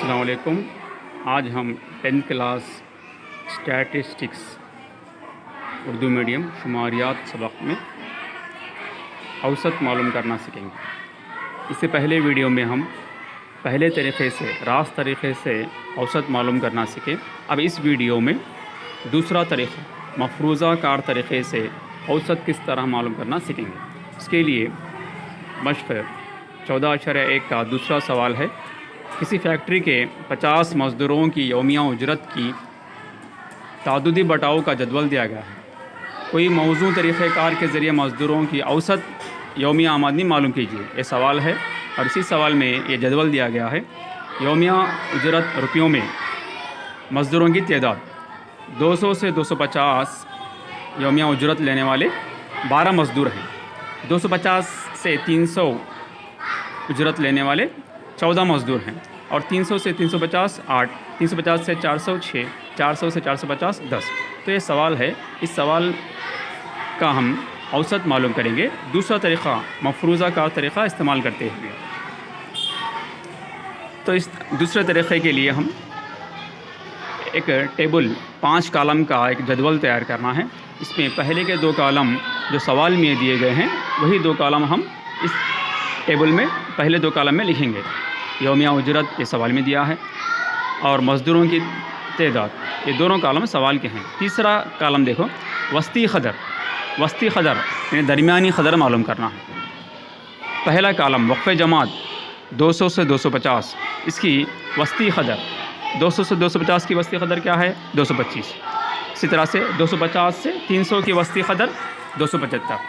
السلام علیکم. آج ہم 10th class statistics Urdu medium شماریات سبق میں اوسط معلوم کرنا سیکھیں گے. اس سے پہلے ویڈیو میں ہم پہلے طریقے سے راست طریقے سے اوسط معلوم کرنا سیکھیں. اب اس ویڈیو میں دوسرا طریقہ مفروضہ کار طریقے سے اوسط کس طرح معلوم کرنا سیکھیں گے. اس کے لیے مشق 14.1 کا دوسرا سوال ہے. کسی فیکٹری کے 50 مزدوروں کی یومیہ اجرت کی تعددی بٹاؤ کا جدول دیا گیا ہے. کوئی موزوں طریقہ کار کے ذریعے مزدوروں کی اوسط یومیہ آمدنی معلوم کیجیے. یہ سوال ہے اور اسی سوال میں یہ جدول دیا گیا ہے. یومیہ اجرت روپیوں میں مزدوروں کی تعداد 200 سے 250 یومیہ اجرت لینے والے 12 مزدور ہیں. 250 سے 300 اجرت لینے والے 14 مزدور ہیں اور 300 سے 350 8, 350 سے 400 6, 400 سے 450 10. تو یہ سوال ہے. اس سوال کا ہم اوسط معلوم کریں گے دوسرا طریقہ مفروضہ کار طریقہ استعمال کرتے ہوئے. تو اس دوسرے طریقے کے لیے ہم ایک ٹیبل 5 کالم کا ایک جدول تیار کرنا ہے. اس میں پہلے کے 2 کالم جو سوال میں دیے گئے ہیں وہی 2 کالم ہم اس ٹیبل میں پہلے 2 کالم میں لکھیں گے. یومیہ اجرت یہ سوال میں دیا ہے اور مزدوروں کی تعداد یہ دونوں کالم سوال کے ہیں. تیسرا کالم دیکھو وسطی قدر. وسطی قدر یعنی درمیانی قدر معلوم کرنا ہے. پہلا کالم وقف جماعت 200 سے 250 اس کی وسطی قدر 200 سے 250 کی وسطی قدر کیا ہے 225. اسی طرح سے 250 سے 300 کی وسطی قدر 275.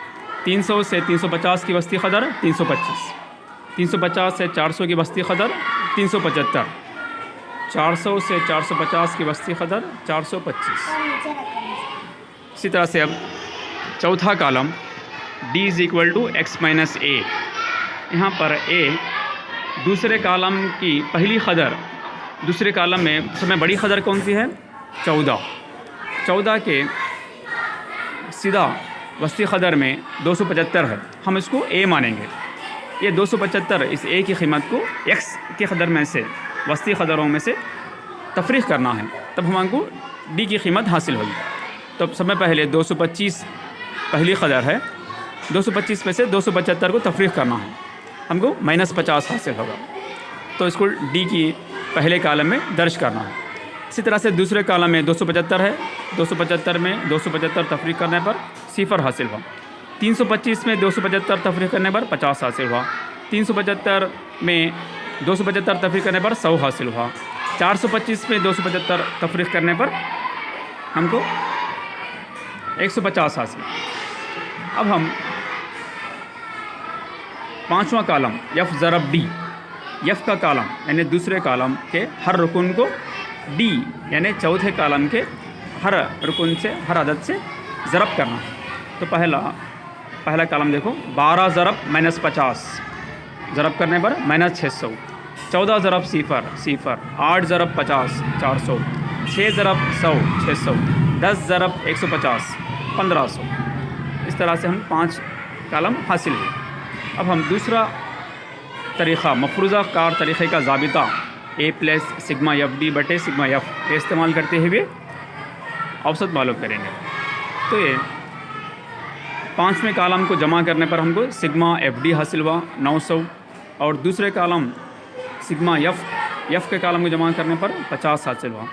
300 سے 350 کی وسطی قدر 325. 350 سے 400 کی وسطی قدر 375. 400 سے 450 کی وسطی قدر 425. اسی طرح سے اب چوتھا کالم D = x - a. یہاں پر a دوسرے کالم کی پہلی قدر دوسرے کالم میں سب سے بڑی قدر کون سی ہے 14. 14 کے سیدھا وسطی قدر میں 275 ہے. ہم اس کو a مانیں گے. یہ 275 اس a کی قیمت کو x کی قدر میں سے وسطی قدروں میں سے تفریق کرنا ہے تب ہم کو d کی قیمت حاصل ہوگی. تو سب سے پہلے 225 پہلی قدر ہے. 225 میں سے 275 کو تفریق کرنا ہے ہم کو -50 حاصل ہوگا. تو اس کو d کی پہلے کالم میں درج کرنا ہے. اسی طرح سے دوسرے کالم میں 275 ہے. 275 میں 275 تفریق کرنے پر 0 حاصل ہوا. 325 میں 275 تفریق کرنے پر 50 حاصل ہوا. 375 میں 275 تفریق کرنے پر 100 حاصل ہوا. 425 میں 275 تفریق کرنے پر ہم کو 150 حاصل. اب ہم پانچواں کالم f ضرب d. f کا کالم یعنی دوسرے کالم کے ہر رکن کو d یعنی چوتھے کالم کے ہر رکن سے ہر عدد سے ضرب کرنا ہے. تو پہلا کالم دیکھو 12 ضرب -50 ضرب کرنے پر -600. 14 ضرب 0 0. 8 ضرب 50 400. 6 ضرب 100 600. 10 ضرب 150 1500. اس طرح سے ہم 5 کالم حاصل ہوئے. اب ہم دوسرا طریقہ مفروضہ کار طریقے کا ضابطہ a + سگما FD بٹے سگما f کے استعمال کرتے ہوئے اوسط معلوم کریں گے. تو یہ 5ویں کالم کو جمع کرنے پر ہم کو سگما FD حاصل ہوا 900 اور دوسرے کالم سگما f کے کالم کو جمع کرنے پر 50 حاصل ہوا.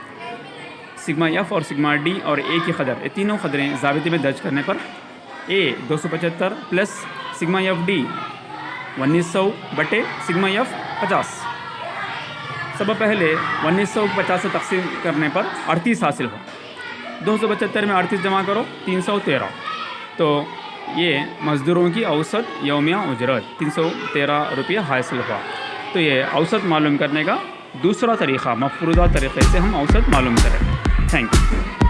سگما f اور سگما d اور a کی قدر یہ تینوں قدریں ضابطے میں درج کرنے پر a 275 پلس سگما FD 1900 بٹے سگما f 50. سب پہلے 1900 کو 50 سے تقسیم کرنے پر 38 حاصل ہوا. 275 میں 38 جمع کرو 313. تو یہ مزدوروں کی اوسط یومیہ اجرت 313 روپیہ حاصل ہوا. تو یہ اوسط معلوم کرنے کا دوسرا طریقہ مفروضہ طریقے سے ہم اوسط معلوم کریں. Thank you.